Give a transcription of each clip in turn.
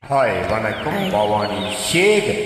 Hi வணக்கம் பவானி சேகர்.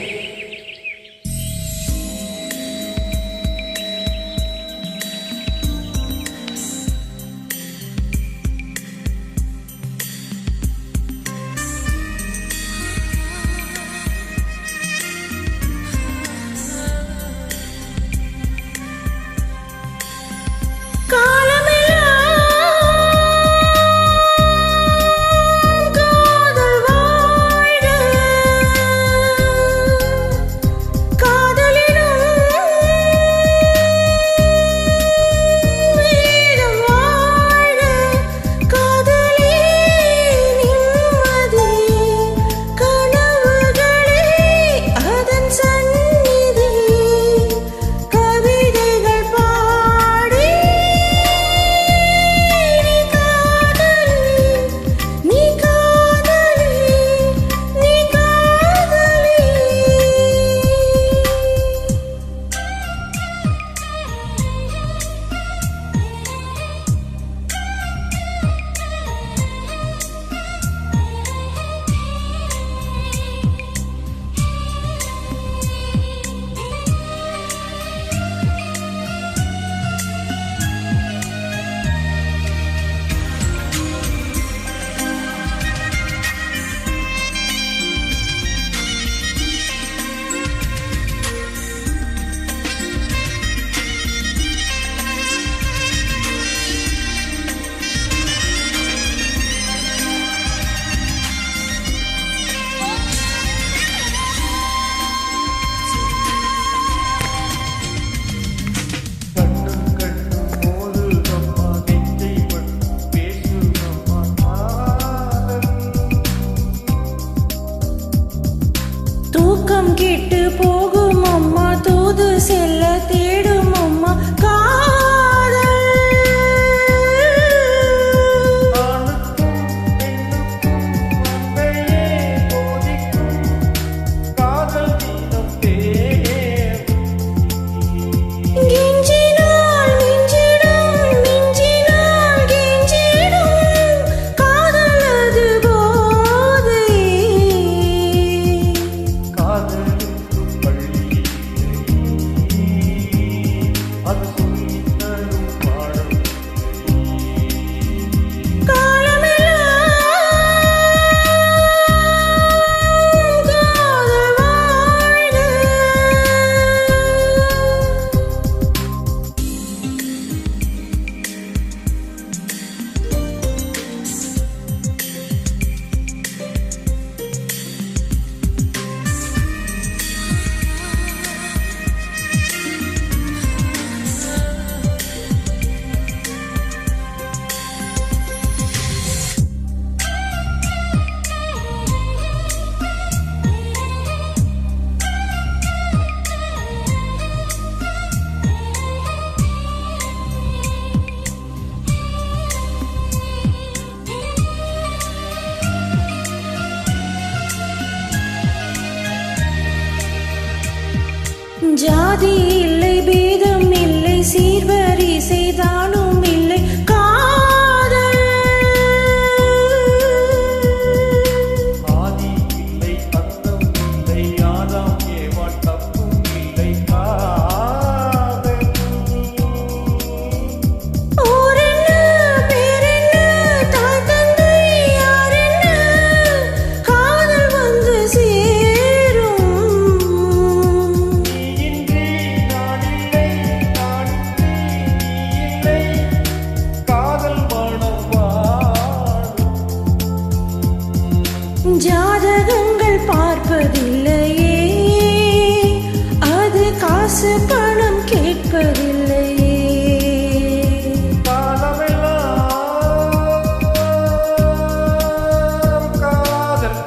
தூக்கம் கெட்டு போகும் அம்மா, தூது செல்ல தேடும் அம்மா காதல். கெஞ்சினால் மிஞ்சிடும், மிஞ்சினால் கெஞ்சிடும், காதல் அது போதை. ஜாதி இல்லை, பேதம் இல்லை, சீர்வரிசை தானும் இல்லை, காதல். ஆதி இல்லை, அந்தம் இல்லை, யாதாம் ஏவாள் தப்பும் இல்லை, காதல். ஊரென்ன, பேரென்ன, தாய் தந்தை யாரென்ன, காதல் வந்து சேரும். ஜாதகங்கள் பார்ப்பதில்லையே, அது காசு பணம் கேட்பதில்லையே. காதல்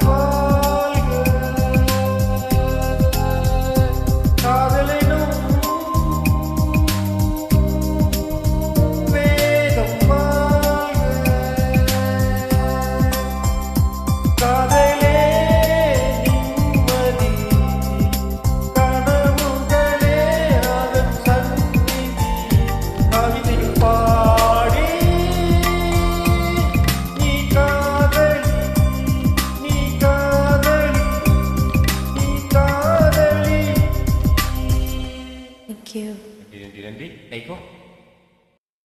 வாழ்க, காதலினும் வேதம் வாழ்க, காதலே நன்றி நன்றி நன்றி நைக்கோ